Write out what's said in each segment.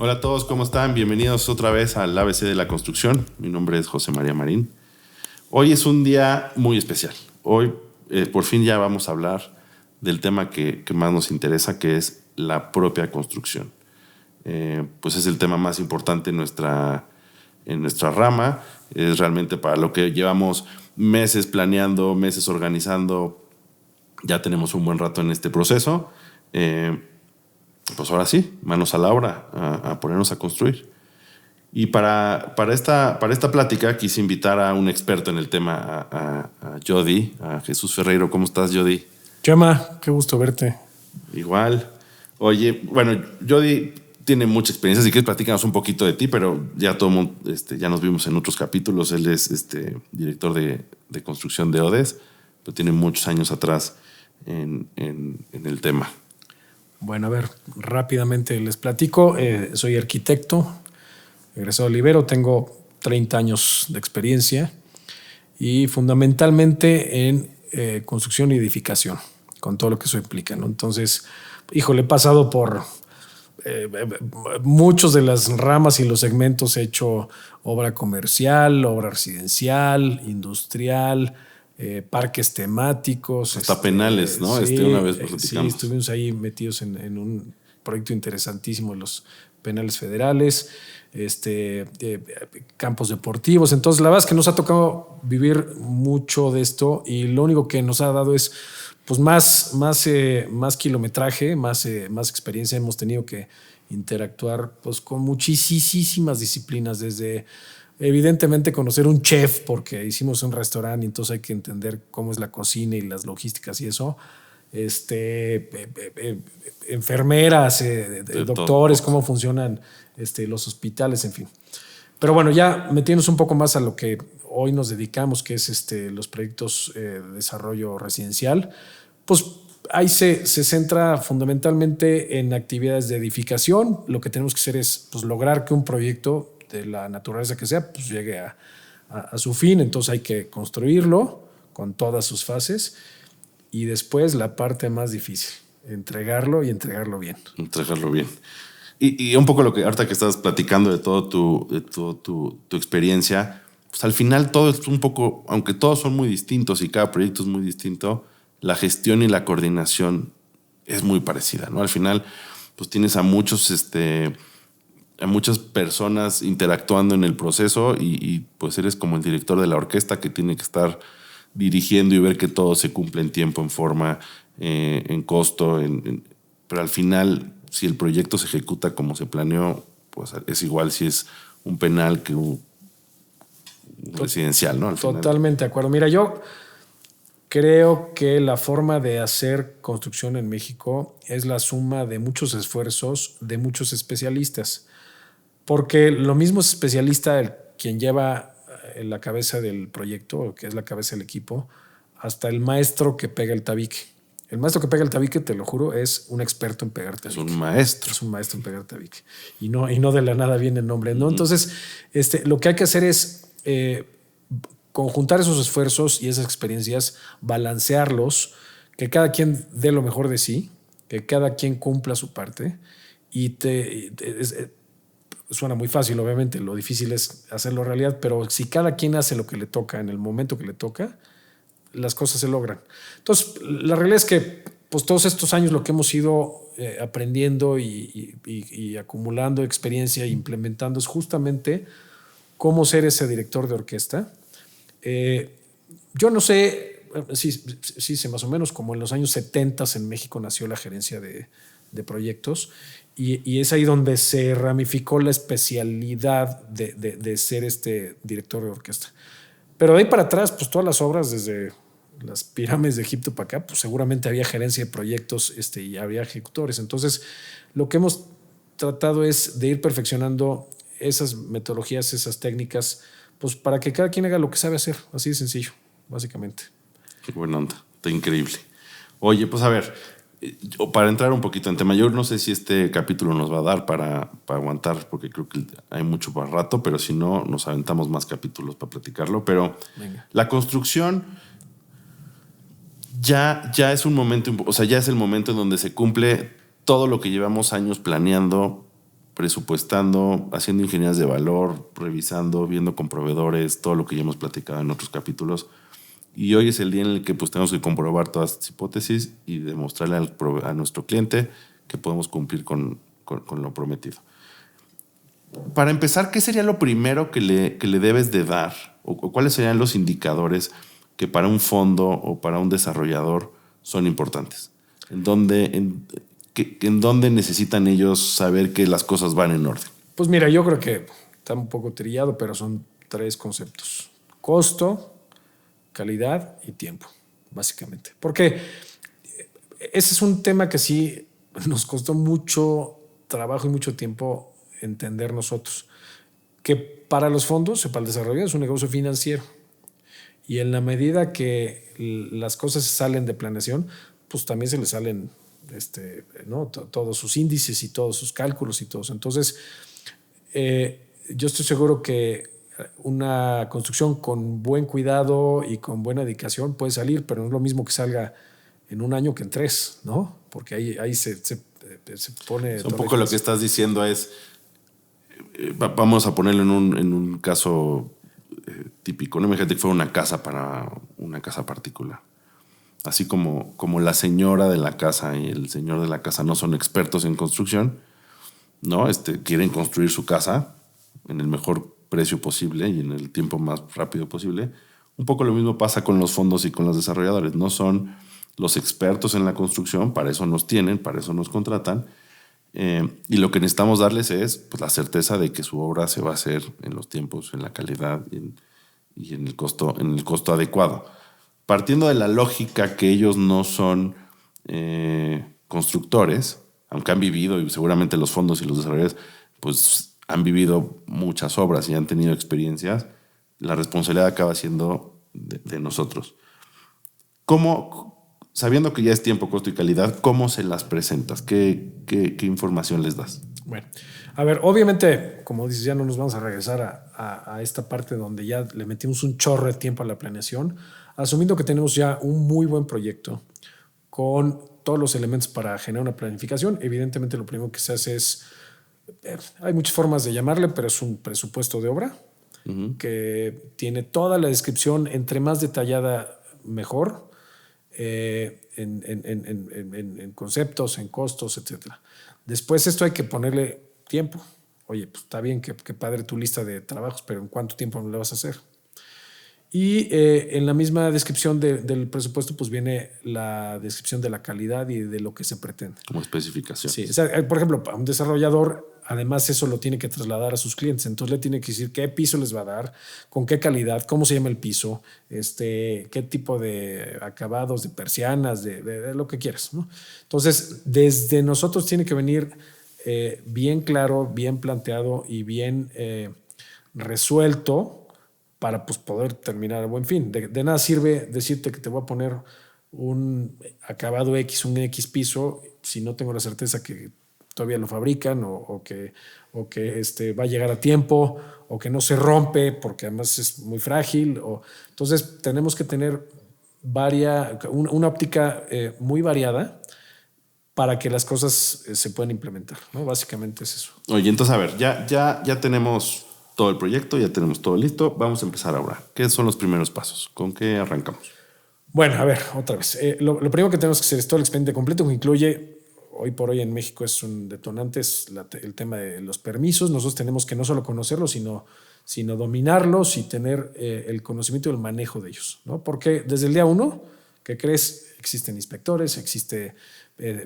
Hola a todos, ¿cómo están? Bienvenidos otra vez al ABC de la construcción. Mi nombre es José María Marín. Hoy es un día muy especial. Hoy por fin ya vamos a hablar del tema que más nos interesa, que es la propia construcción. Pues es el tema más importante en nuestra rama. Es realmente para lo que llevamos meses planeando, meses organizando. Ya tenemos un buen rato en este proceso. Pues ahora sí, manos a la obra, a ponernos a construir. Y para esta plática quise invitar a un experto en el tema, a Jody, a Jesús Ferreiro. ¿Cómo estás, Jody? Chema, qué gusto verte. Igual. Oye, bueno, Jody tiene mucha experiencia. Si quieres, platícanos un poquito de ti, pero ya todo mundo, ya nos vimos en otros capítulos. Él es director de construcción de ODS, pero tiene muchos años atrás en el tema. Bueno, a ver, rápidamente les platico. Soy arquitecto, egresado de Ibero, tengo 30 años de experiencia y fundamentalmente en construcción y edificación, con todo lo que eso implica, ¿no? Entonces, híjole, he pasado por muchos de las ramas y los segmentos. He hecho obra comercial, obra residencial, industrial, parques temáticos. Hasta penales, ¿no? Sí, una vez platicamos. Sí, estuvimos ahí metidos en un proyecto interesantísimo de los penales federales, campos deportivos. Entonces, la verdad es que nos ha tocado vivir mucho de esto y lo único que nos ha dado es pues más kilometraje, más experiencia. Hemos tenido que interactuar pues con muchísimas disciplinas, desde evidentemente conocer un chef, porque hicimos un restaurante y entonces hay que entender cómo es la cocina y las logísticas y eso. Enfermeras, doctores, cómo funcionan los hospitales, en fin. Pero bueno, ya metiéndonos un poco más a lo que hoy nos dedicamos, que es los proyectos de desarrollo residencial, pues ahí se centra fundamentalmente en actividades de edificación. Lo que tenemos que hacer es pues, lograr que un proyecto de la naturaleza que sea, pues llegue a su fin. Entonces hay que construirlo con todas sus fases y después la parte más difícil, entregarlo y entregarlo bien. Entregarlo bien. Y un poco lo que ahorita que estás platicando de todo tu experiencia, pues al final todo es un poco, aunque todos son muy distintos y cada proyecto es muy distinto, la gestión y la coordinación es muy parecida, ¿no? Al final, pues tienes a muchas personas interactuando en el proceso y pues eres como el director de la orquesta que tiene que estar dirigiendo y ver que todo se cumple en tiempo, en forma, en costo, pero al final, si el proyecto se ejecuta como se planeó, pues es igual si es un penal que un residencial, ¿no? Totalmente de acuerdo. Mira, yo creo que la forma de hacer construcción en México es la suma de muchos esfuerzos de muchos especialistas, porque lo mismo es especialista quien lleva la cabeza del proyecto, que es la cabeza del equipo, hasta el maestro que pega el tabique. El maestro que pega el tabique, te lo juro, es un experto en pegar tabique. Es un maestro. Es un maestro en pegar tabique. Y no de la nada viene el nombre, ¿no? Entonces, lo que hay que hacer es conjuntar esos esfuerzos y esas experiencias, balancearlos, que cada quien dé lo mejor de sí, que cada quien cumpla su parte y suena muy fácil, obviamente, lo difícil es hacerlo realidad, pero si cada quien hace lo que le toca en el momento que le toca, las cosas se logran. Entonces, la realidad es que pues, todos estos años lo que hemos ido aprendiendo y acumulando experiencia e implementando es justamente cómo ser ese director de orquesta. Yo no sé, sí sé más o menos, como en los años 70 en México nació la gerencia de proyectos y es ahí donde se ramificó la especialidad de ser director de orquesta. Pero de ahí para atrás, pues todas las obras, desde las pirámides de Egipto para acá, pues seguramente había gerencia de proyectos y había ejecutores. Entonces, lo que hemos tratado es de ir perfeccionando esas metodologías, esas técnicas, pues para que cada quien haga lo que sabe hacer, así de sencillo, básicamente. Qué buena onda, está increíble. Oye, pues a ver, para entrar un poquito en tema, yo no sé si este capítulo nos va a dar para aguantar, porque creo que hay mucho para rato, pero si no, nos aventamos más capítulos para platicarlo. Pero venga. La construcción ya es un momento, o sea, ya es el momento en donde se cumple todo lo que llevamos años planeando presupuestando, haciendo ingenierías de valor, revisando, viendo con proveedores, todo lo que ya hemos platicado en otros capítulos. Y hoy es el día en el que pues, tenemos que comprobar todas estas hipótesis y demostrarle a nuestro cliente que podemos cumplir con lo prometido. Para empezar, ¿qué sería lo primero que le debes de dar? ¿O cuáles serían los indicadores que para un fondo o para un desarrollador son importantes? ¿En dónde necesitan ellos saber que las cosas van en orden? Pues mira, yo creo que está un poco trillado, pero son 3 conceptos: costo, calidad y tiempo, básicamente. Porque ese es un tema que sí nos costó mucho trabajo y mucho tiempo entender nosotros. Que para los fondos, para el desarrollo, es un negocio financiero. Y en la medida que las cosas salen de planeación, pues también se les salen ¿no? todos sus índices y todos sus cálculos y todos. Entonces, yo estoy seguro que una construcción con buen cuidado y con buena dedicación puede salir, pero no es lo mismo que salga en un año que en 3, ¿no? Porque ahí se pone... Un poco lo que estás diciendo es, vamos a ponerlo en un caso típico, ¿no? Imagínate que fuera una casa para una casa particular. Así como la señora de la casa y el señor de la casa no son expertos en construcción, ¿no? Quieren construir su casa en el mejor precio posible y en el tiempo más rápido posible. Un poco lo mismo pasa con los fondos y con los desarrolladores. No son los expertos en la construcción, para eso nos tienen, para eso nos contratan. Y lo que necesitamos darles es pues, la certeza de que su obra se va a hacer en los tiempos, en la calidad y en el costo adecuado. Partiendo de la lógica que ellos no son constructores, aunque han vivido, y seguramente los fondos y los desarrolladores pues, han vivido muchas obras y han tenido experiencias, la responsabilidad acaba siendo de nosotros. Sabiendo que ya es tiempo, costo y calidad, ¿cómo se las presentas? ¿Qué información les das? Bueno, a ver, obviamente, como dices, ya no nos vamos a regresar a esta parte donde ya le metimos un chorro de tiempo a la planeación, asumiendo que tenemos ya un muy buen proyecto con todos los elementos para generar una planificación. Evidentemente, lo primero que se hace es, hay muchas formas de llamarle, pero es un presupuesto de obra que tiene toda la descripción, entre más detallada, mejor. En conceptos, en costos, etcétera. Después esto hay que ponerle tiempo. Oye, pues está bien que padre tu lista de trabajos, pero ¿en cuánto tiempo le vas a hacer? Y en la misma descripción del presupuesto pues viene la descripción de la calidad y de lo que se pretende. Como especificación. Sí, o sea, por ejemplo, para un desarrollador, además eso lo tiene que trasladar a sus clientes. Entonces le tiene que decir qué piso les va a dar, con qué calidad, cómo se llama el piso, qué tipo de acabados, de persianas, de lo que quieras, ¿no? Entonces, desde nosotros tiene que venir bien claro, bien planteado y bien resuelto para pues, poder terminar a buen fin. De nada sirve decirte que te voy a poner un acabado X, un X piso, si no tengo la certeza que todavía lo fabrican o que va a llegar a tiempo o que no se rompe porque además es muy frágil. Entonces tenemos que tener una óptica muy variada para que las cosas se puedan implementar, ¿no? Básicamente es eso. Oye, entonces a ver, ya tenemos todo el proyecto, ya tenemos todo listo, vamos a empezar ahora. ¿Qué son los primeros pasos? ¿Con qué arrancamos? Bueno, a ver, otra vez. Lo primero que tenemos que hacer es todo el expediente completo, que incluye, hoy por hoy en México es un detonante, es el tema de los permisos. Nosotros tenemos que no solo conocerlos, sino dominarlos y tener el conocimiento y el manejo de ellos, ¿no? Porque desde el día 1, ¿qué crees? Existen inspectores, existe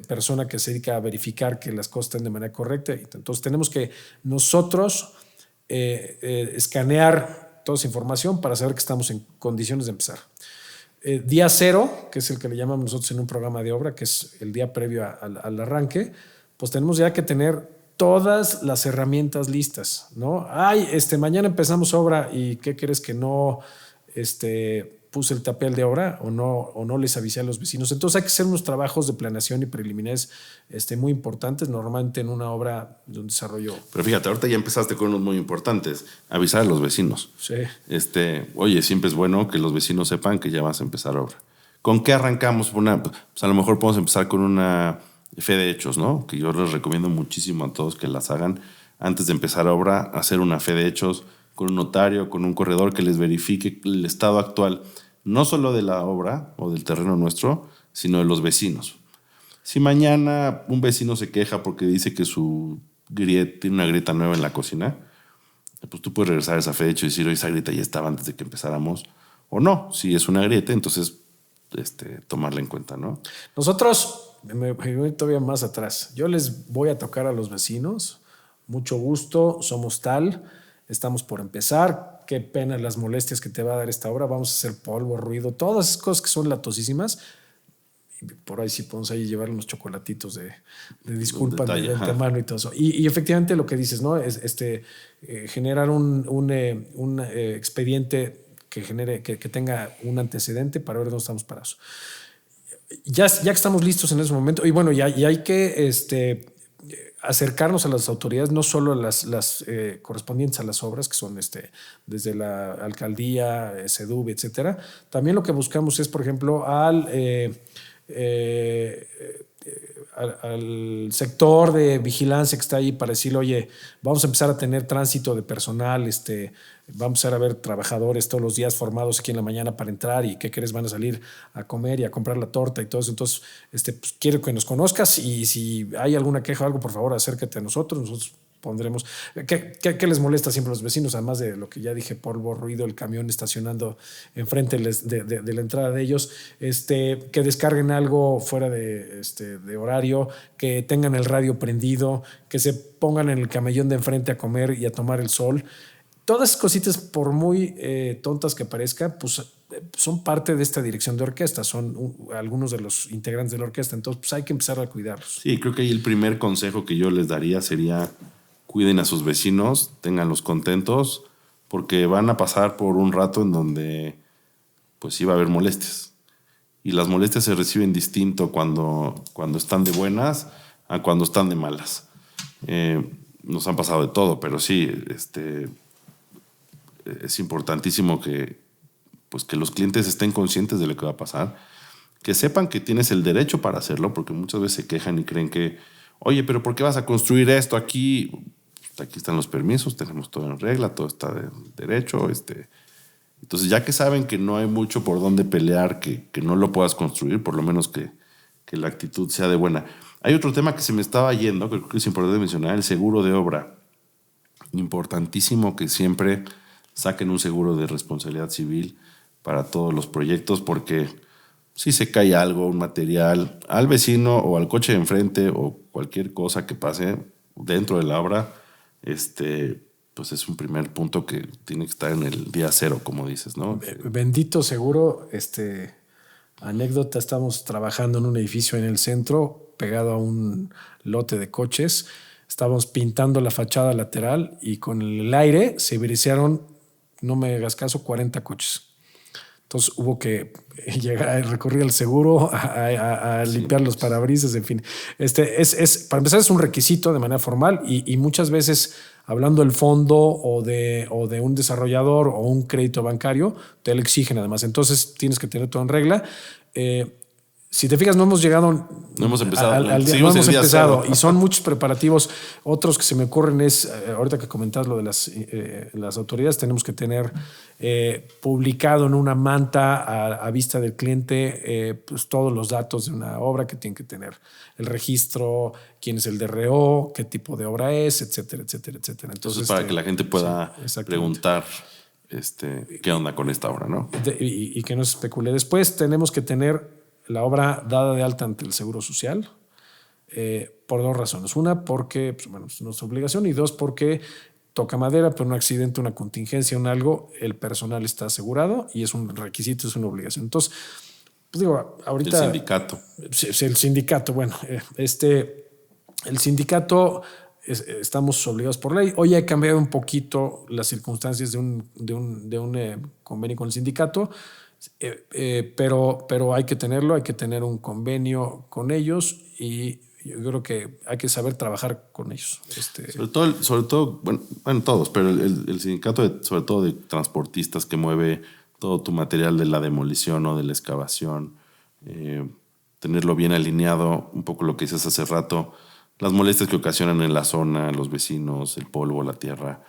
persona que se dedica a verificar que las cosas estén de manera correcta. Entonces tenemos que nosotros escanear toda esa información para saber que estamos en condiciones de empezar. Día 0, que es el que le llamamos nosotros en un programa de obra, que es el día previo al arranque, pues tenemos ya que tener todas las herramientas listas, ¿no? Mañana empezamos obra y ¿qué crees que no puse el papel de obra o no les avisé a los vecinos? Entonces hay que hacer unos trabajos de planeación y preliminares muy importantes, normalmente en una obra de un desarrollo. Pero fíjate, ahorita ya empezaste con unos muy importantes, avisar a los vecinos. Sí. Oye, siempre es bueno que los vecinos sepan que ya vas a empezar obra. ¿Con qué arrancamos? Pues a lo mejor podemos empezar con una fe de hechos, ¿no? Que yo les recomiendo muchísimo a todos que las hagan. antes de empezar obra, hacer una fe de hechos con un notario, con un corredor que les verifique el estado actual, no solo de la obra o del terreno nuestro, sino de los vecinos. Si mañana un vecino se queja porque dice que su grieta tiene una grieta nueva en la cocina, pues tú puedes regresar a esa fe de hecho y decir, oye, esa grieta ya estaba antes de que empezáramos. O no, si es una grieta, entonces tomarla en cuenta, ¿no? Nosotros, me voy todavía más atrás. Yo les voy a tocar a los vecinos. Mucho gusto, somos tal, estamos por empezar. Qué pena las molestias que te va a dar esta obra. Vamos a hacer polvo, ruido, todas esas cosas que son latosísimas. Y por ahí sí podemos ahí llevar unos chocolatitos de disculpa de antemano y todo eso. Y efectivamente lo que dices, ¿no? Es generar un expediente que tenga un antecedente para ver dónde estamos parados. Ya que estamos listos en ese momento, y bueno, ya hay que acercarnos a las autoridades, no solo las correspondientes a las obras, que son desde la alcaldía, SEDUB, etcétera. También lo que buscamos es, por ejemplo, al sector de vigilancia que está ahí para decirle, oye, vamos a empezar a tener tránsito de personal, vamos a ver trabajadores todos los días formados aquí en la mañana para entrar y ¿qué crees? Van a salir a comer y a comprar la torta y todo eso. Entonces, pues, quiero que nos conozcas y si hay alguna queja o algo, por favor, acércate a nosotros pondremos. ¿Qué les molesta siempre a los vecinos? Además de lo que ya dije, polvo, ruido, el camión estacionando enfrente de la entrada de ellos, que descarguen algo fuera de horario, que tengan el radio prendido, que se pongan en el camellón de enfrente a comer y a tomar el sol. Todas esas cositas, por muy tontas que parezcan, pues son parte de esta dirección de orquesta, son algunos de los integrantes de la orquesta, entonces pues hay que empezar a cuidarlos. Sí, creo que ahí el primer consejo que yo les daría sería cuiden a sus vecinos, ténganlos contentos, porque van a pasar por un rato en donde pues sí va a haber molestias. Y las molestias se reciben distinto cuando están de buenas a cuando están de malas. Nos han pasado de todo, pero sí, es importantísimo que los clientes estén conscientes de lo que va a pasar, que sepan que tienes el derecho para hacerlo, porque muchas veces se quejan y creen que, oye, pero ¿por qué vas a construir esto aquí? Aquí están los permisos, tenemos todo en regla, todo está de derecho. Entonces, ya que saben que no hay mucho por dónde pelear, que no lo puedas construir, por lo menos que la actitud sea de buena. Hay otro tema que se me estaba yendo, que creo que es importante mencionar, el seguro de obra. Importantísimo que siempre saquen un seguro de responsabilidad civil para todos los proyectos, porque si se cae algo, un material, al vecino o al coche de enfrente o cualquier cosa que pase dentro de la obra, pues es un primer punto que tiene que estar en el día cero, como dices, ¿no? Bendito seguro. Anécdota, estamos trabajando en un edificio en el centro, pegado a un lote de coches. Estábamos pintando la fachada lateral y con el aire se brisearon, no me hagas caso, 40 coches. Entonces hubo que llegar a recurrir al seguro, a limpiar los parabrisas, en fin. Para empezar, es un requisito de manera formal y muchas veces, hablando del fondo o de un desarrollador o un crédito bancario, te lo exigen además. Entonces tienes que tener todo en regla. Si te fijas, no hemos llegado. No hemos empezado. Al día, no hemos empezado. Y son muchos preparativos. Otros que se me ocurren es, ahorita que comentas lo de las autoridades, tenemos que tener publicado en una manta a vista del cliente pues todos los datos de una obra que tienen que tener. El registro, quién es el DRO, qué tipo de obra es, etcétera, etcétera, etcétera. Entonces para que la gente pueda preguntar qué onda con esta obra, ¿no? Y que no se especule. Después tenemos que tener la obra dada de alta ante el Seguro Social por dos razones. Una, porque pues, es nuestra obligación, y dos, porque toca madera, pero un accidente, una contingencia, un algo, el personal está asegurado y es un requisito, es una obligación. Entonces, pues digo, ahorita... El sindicato. El sindicato, bueno, el sindicato estamos obligados por ley. Hoy ha cambiado un poquito las circunstancias de un convenio con el sindicato, pero hay que tenerlo, hay que tener un convenio con ellos y yo creo que hay que saber trabajar con ellos. Sobre todo bueno, todos, pero el sindicato, sobre todo de transportistas que mueve todo tu material de la demolición o de la excavación, tenerlo bien alineado, un poco lo que dices hace rato, las molestias que ocasionan en la zona, los vecinos, el polvo, la tierra.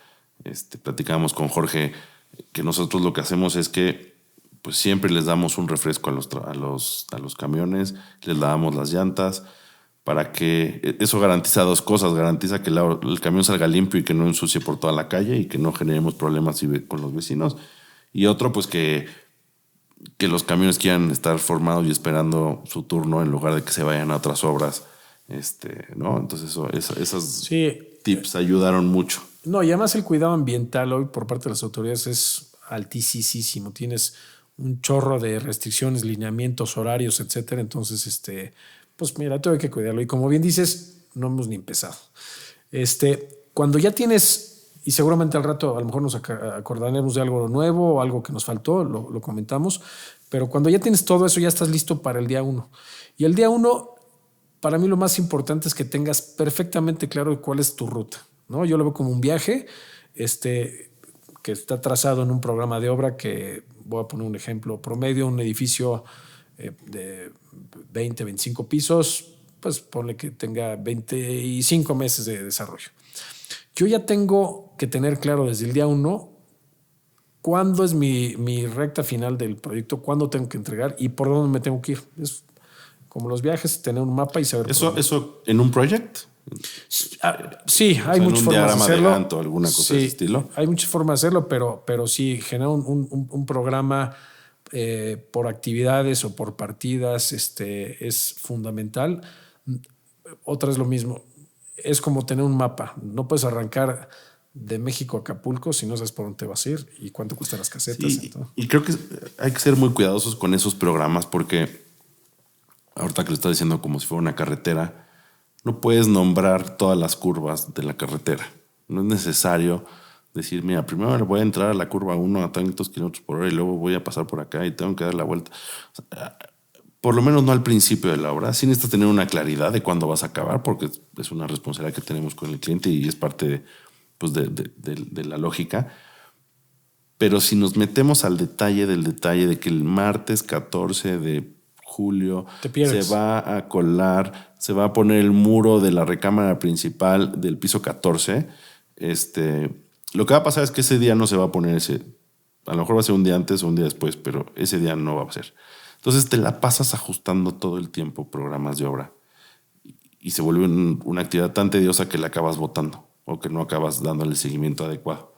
Platicábamos con Jorge que nosotros lo que hacemos es que pues siempre les damos un refresco a los camiones, les lavamos las llantas, para que eso garantiza dos cosas. Garantiza que el camión salga limpio y que no ensucie por toda la calle y que no generemos problemas con los vecinos. Y otro, pues que los camiones quieran estar formados y esperando su turno en lugar de que se vayan a otras obras. ¿No? Entonces esos Sí. tips ayudaron mucho. No, y además el cuidado ambiental hoy por parte de las autoridades es altísimo. Tienes un chorro de restricciones, lineamientos, horarios, etcétera. Entonces, pues mira, todo hay que cuidarlo. Y como bien dices, no hemos ni empezado. Cuando ya tienes, y seguramente al rato a lo mejor nos acordaremos de algo nuevo o algo que nos faltó, lo comentamos, pero cuando ya tienes todo eso, ya estás listo para el día 1. Y el día 1, para mí lo más importante es que tengas perfectamente claro cuál es tu ruta, ¿no? Yo lo veo como un viaje, que está trazado en un programa de obra que, voy a poner un ejemplo, promedio, un edificio de 20, 25 pisos, pues ponle que tenga 25 meses de desarrollo. Yo ya tengo que tener claro desde el día 1 cuándo es mi recta final del proyecto, cuándo tengo que entregar y por dónde me tengo que ir. Es como los viajes, tener un mapa y saber. ¿Eso en un project? Sí, hay muchas formas de hacerlo. De Gantt o alguna cosa de ese estilo. Hay muchas formas de hacerlo, pero sí, generar un programa por actividades o por partidas es fundamental. Otra es lo mismo. Es como tener un mapa. No puedes arrancar de México a Acapulco si no sabes por dónde te vas a ir y cuánto cuestan las casetas. Sí, y creo que hay que ser muy cuidadosos con esos programas porque ahorita que lo estás diciendo como si fuera una carretera, no puedes nombrar todas las curvas de la carretera. No es necesario decir, mira, primero voy a entrar a la curva 1 a tantos kilómetros por hora y luego voy a pasar por acá y tengo que dar la vuelta. O sea, por lo menos no al principio de la obra. Sí necesitas tener una claridad de cuándo vas a acabar porque es una responsabilidad que tenemos con el cliente y es parte de la lógica. Pero si nos metemos al detalle del detalle de que el martes 14 de julio se va a colar, se va a poner el muro de la recámara principal del piso 14, lo que va a pasar es que ese día no se va a poner a lo mejor va a ser un día antes o un día después, pero ese día no va a ser. Entonces te la pasas ajustando todo el tiempo programas de obra y se vuelve una actividad tan tediosa que la acabas botando o que no acabas dándole el seguimiento adecuado.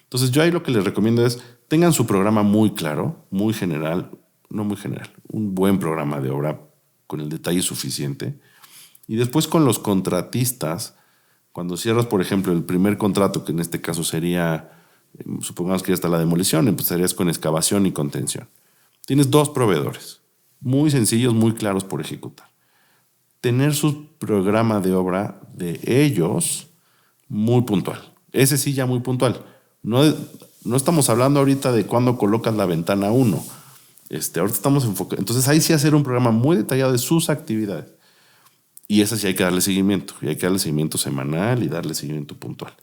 Entonces yo ahí lo que les recomiendo es tengan su programa muy claro, muy general, no muy general, un buen programa de obra con el detalle suficiente. Y después con los contratistas, cuando cierras, por ejemplo, el primer contrato, que en este caso sería, supongamos que ya está la demolición, empezarías con excavación y contención. Tienes 2 proveedores, muy sencillos, muy claros por ejecutar. Tener su programa de obra de ellos muy puntual. Ese sí ya muy puntual. No estamos hablando ahorita de cuándo colocas la ventana 1. Ahorita estamos enfocados. Entonces ahí sí hacer un programa muy detallado de sus actividades. Y esa sí hay que darle seguimiento. Y hay que darle seguimiento semanal y darle seguimiento puntual.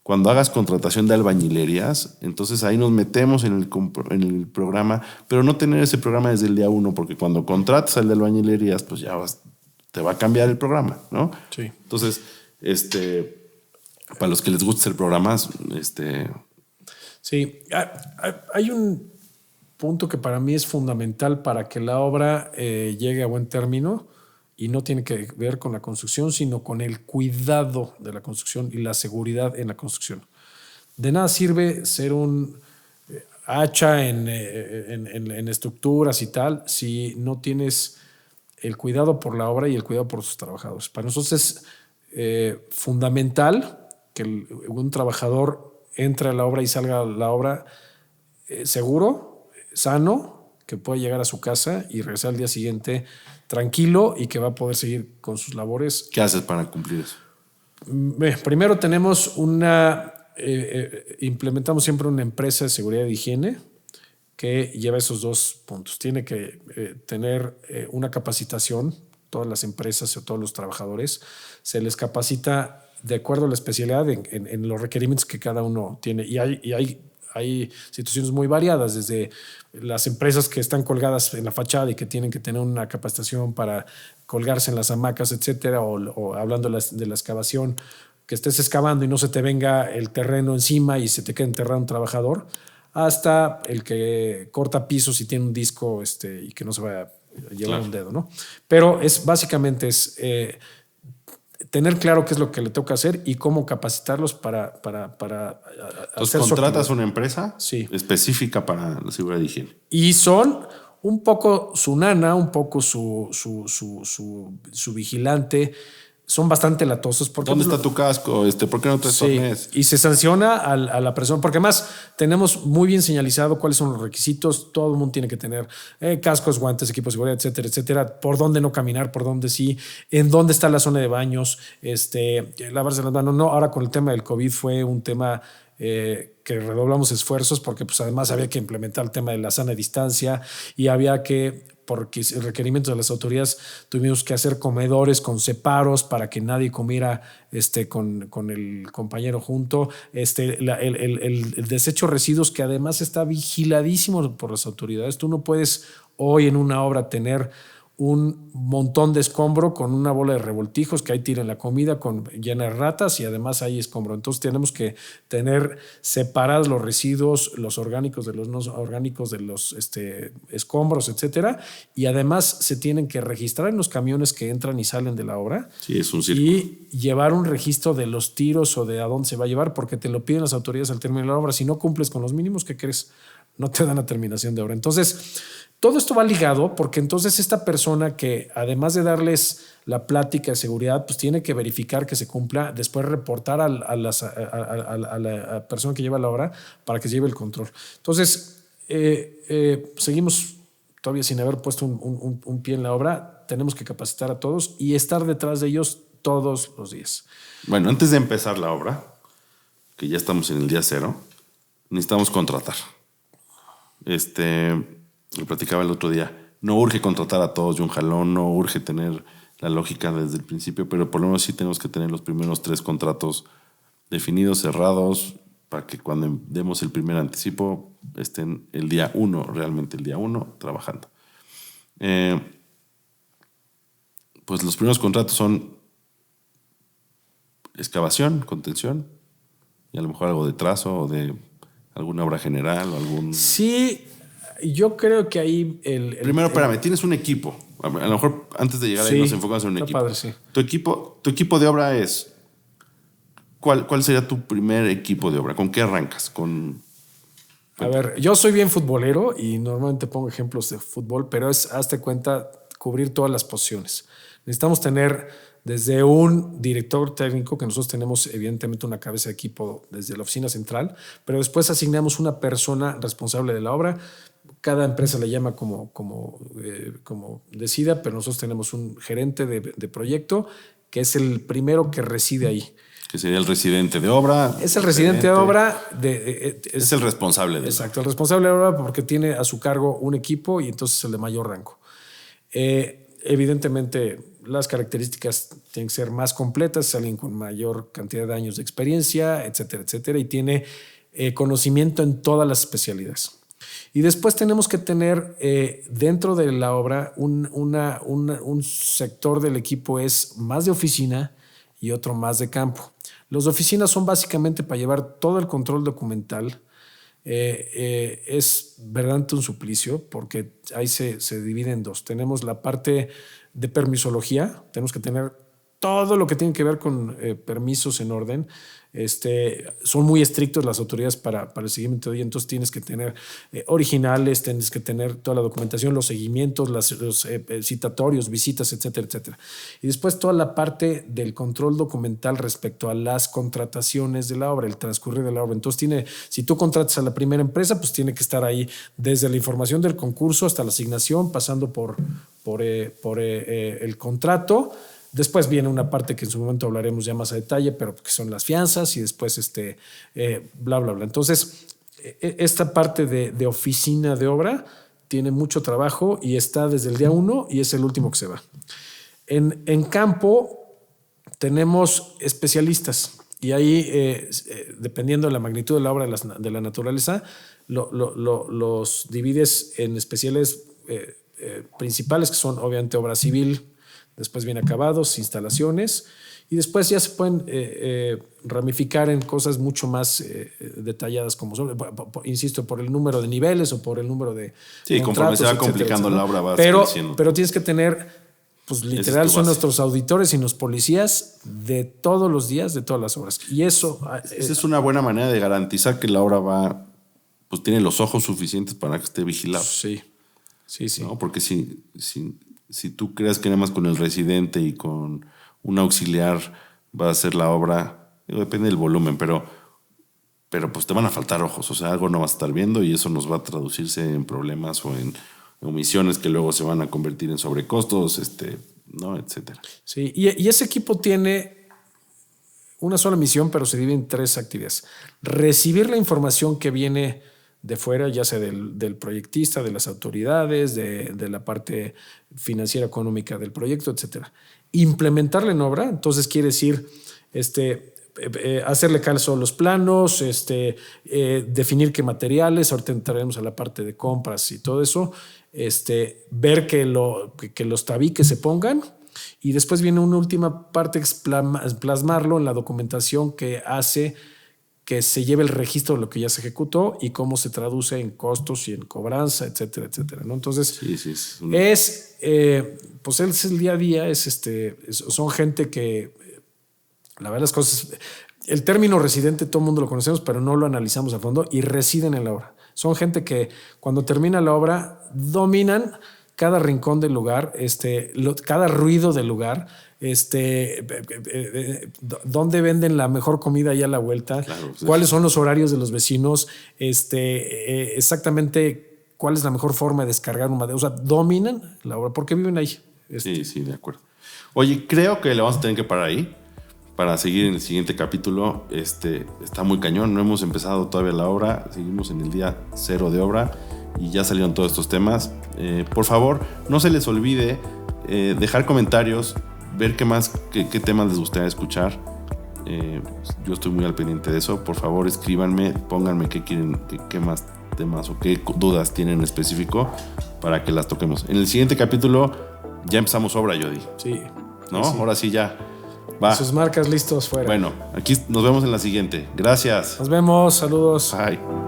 Cuando hagas contratación de albañilerías, entonces ahí nos metemos en el programa, pero no tener ese programa desde el día 1, porque cuando contratas al de albañilerías, pues ya te va a cambiar el programa, ¿no? Sí. Entonces, para los que les gusta hacer programas, Sí, hay un punto que para mí es fundamental para que la obra llegue a buen término y no tiene que ver con la construcción, sino con el cuidado de la construcción y la seguridad en la construcción. De nada sirve ser un hacha en estructuras y tal si no tienes el cuidado por la obra y el cuidado por sus trabajadores. Para nosotros es fundamental que un trabajador entre a la obra y salga a la obra seguro, sano, que pueda llegar a su casa y regresar al día siguiente tranquilo y que va a poder seguir con sus labores. ¿Qué haces para cumplir eso? Primero tenemos implementamos siempre una empresa de seguridad e higiene que lleva esos 2 puntos. Tiene que tener una capacitación, todas las empresas o todos los trabajadores, se les capacita de acuerdo a la especialidad en los requerimientos que cada uno tiene. Y hay situaciones muy variadas, desde las empresas que están colgadas en la fachada y que tienen que tener una capacitación para colgarse en las hamacas, etcétera, o hablando de la excavación, que estés excavando y no se te venga el terreno encima y se te quede enterrado un trabajador, hasta el que corta pisos y tiene un disco y que no se vaya a llevar un dedo, ¿no? Pero básicamente tener claro qué es lo que le toca hacer y cómo capacitarlos para Entonces, contratas una empresa específica para la seguridad de higiene. Y son un poco su nana, un poco su vigilante. Son bastante latosos. Porque ¿Dónde está tu casco? ¿Por qué no te tornes? Y se sanciona a la persona, porque además tenemos muy bien señalizado cuáles son los requisitos. Todo el mundo tiene que tener cascos, guantes, equipos de seguridad, etcétera, etcétera. Por dónde no caminar, por dónde sí, en dónde está la zona de baños, lavarse las manos. No, ahora con el tema del COVID fue un tema que redoblamos esfuerzos porque pues además había que implementar el tema de la sana distancia y había que, porque el requerimiento de las autoridades, tuvimos que hacer comedores con separos para que nadie comiera con el compañero junto. El desecho de residuos, que además está vigiladísimo por las autoridades. Tú no puedes hoy en una obra tener un montón de escombro con una bola de revoltijos que ahí tiran la comida llena de ratas y además hay escombro. Entonces tenemos que tener separados los residuos, los orgánicos de los no orgánicos, de los escombros, etcétera. Y además se tienen que registrar en los camiones que entran y salen de la obra. Sí, es un círculo. Y llevar un registro de los tiros o de a dónde se va a llevar, porque te lo piden las autoridades al término de la obra. Si no cumples con los mínimos, ¿qué crees? No te dan la terminación de obra. Entonces, todo esto va ligado porque entonces esta persona que además de darles la plática de seguridad, pues tiene que verificar que se cumpla, después reportar a la persona que lleva la obra para que se lleve el control. Entonces, seguimos todavía sin haber puesto un pie en la obra. Tenemos que capacitar a todos y estar detrás de ellos todos los días. Bueno, antes de empezar la obra, que ya estamos en el día 0, necesitamos contratar. Lo platicaba el otro día. No urge contratar a todos de un jalón, no urge tener la lógica desde el principio, pero por lo menos sí tenemos que tener los primeros 3 contratos definidos, cerrados, para que cuando demos el primer anticipo estén el día 1, realmente el día 1, trabajando. Pues los primeros contratos son excavación, contención, y a lo mejor algo de trazo o de alguna obra general o algún... Sí, yo creo que ahí... Primero, espérame, tienes un equipo. A lo mejor antes de llegar ahí nos enfocamos en un equipo. Padre, sí. Tu equipo de obra es... ¿Cuál sería tu primer equipo de obra? ¿Con qué arrancas? A ver, yo soy bien futbolero y normalmente pongo ejemplos de fútbol, pero hazte cuenta, cubrir todas las posiciones. Necesitamos tener desde un director técnico, que nosotros tenemos evidentemente una cabeza de equipo desde la oficina central, pero después asignamos una persona responsable de la obra. Cada empresa le llama como decida, pero nosotros tenemos un gerente de proyecto que es el primero que reside ahí. Que sería el residente de obra. Es el residente de obra. Es el responsable de exacto, el responsable de obra porque tiene a su cargo un equipo y entonces es el de mayor rango. Evidentemente las características tienen que ser más completas, es alguien con mayor cantidad de años de experiencia, etcétera, etcétera, y tiene conocimiento en todas las especialidades. Y después tenemos que tener dentro de la obra un sector del equipo es más de oficina y otro más de campo. Los de oficina son básicamente para llevar todo el control documental. Es verdaderamente un suplicio porque ahí se divide en 2. Tenemos la parte de permisología, tenemos que tener todo lo que tiene que ver con permisos en orden. Son muy estrictos las autoridades para el seguimiento de ello, entonces tienes que tener originales, tienes que tener toda la documentación, los seguimientos, los citatorios, visitas, etcétera, etcétera. Y después toda la parte del control documental respecto a las contrataciones de la obra, el transcurrir de la obra. Entonces si tú contratas a la primera empresa, pues tiene que estar ahí desde la información del concurso hasta la asignación, pasando por el contrato. Después viene una parte que en su momento hablaremos ya más a detalle, pero que son las fianzas y después bla, bla, bla. Entonces, esta parte de oficina de obra tiene mucho trabajo y está desde el día 1 y es el último que se va. En campo tenemos especialistas y ahí, dependiendo de la magnitud de la obra de la naturaleza, los divides en especiales principales, que son obviamente obra civil, después viene acabados, instalaciones, y después ya se pueden ramificar en cosas mucho más detalladas, como son, insisto, por el número de niveles o por el número de Sí, conforme se va complicando la obra va creciendo. Pero tienes que tener, pues literal, son nuestros auditores y los policías de todos los días, de todas las obras. Y eso... Esa es una buena manera de garantizar que la obra pues tiene los ojos suficientes para que esté vigilado. Sí. ¿No? Porque si tú crees que nada más con el residente y con un auxiliar va a hacer la obra, depende del volumen, pero pues te van a faltar ojos, o sea, algo no vas a estar viendo y eso nos va a traducirse en problemas o en omisiones que luego se van a convertir en sobrecostos, ¿no? Etcétera. Sí, y ese equipo tiene una sola misión, pero se divide en 3 actividades. Recibir la información que viene de fuera, ya sea del proyectista, de las autoridades, de la parte financiera económica del proyecto, etcétera. Implementarla en obra, entonces quiere decir hacerle caso a los planos, definir qué materiales, ahorita entraremos a la parte de compras y todo eso, ver que los tabiques se pongan, y después viene una última parte, plasmarlo en la documentación que hace que se lleve el registro de lo que ya se ejecutó y cómo se traduce en costos y en cobranza, etcétera, etcétera, ¿no? Entonces, pues es el día a día, son gente que, la verdad, las cosas, el término residente todo el mundo lo conocemos, pero no lo analizamos a fondo, y residen en la obra. Son gente que cuando termina la obra dominan cada rincón del lugar, cada ruido del lugar, dónde venden la mejor comida allá a la vuelta, claro, pues cuáles son los horarios de los vecinos, exactamente cuál es la mejor forma de descargar un madero. O sea, dominan la obra porque viven ahí. Sí, de acuerdo. Oye, creo que le vamos a tener que parar ahí para seguir en el siguiente capítulo. Está muy cañón, no hemos empezado todavía la obra, seguimos en el día 0 de obra y ya salieron todos estos temas. Por favor, no se les olvide dejar comentarios, ver qué temas les gustaría escuchar. Yo estoy muy al pendiente de eso. Por favor, escríbanme, pónganme qué quieren, qué más temas o qué dudas tienen en específico para que las toquemos. En el siguiente capítulo ya empezamos obra, Jody. Sí. ¿No? Sí. Ahora sí ya. Va. Sus marcas listos fuera. Bueno, aquí nos vemos en la siguiente. Gracias. Nos vemos. Saludos. Bye.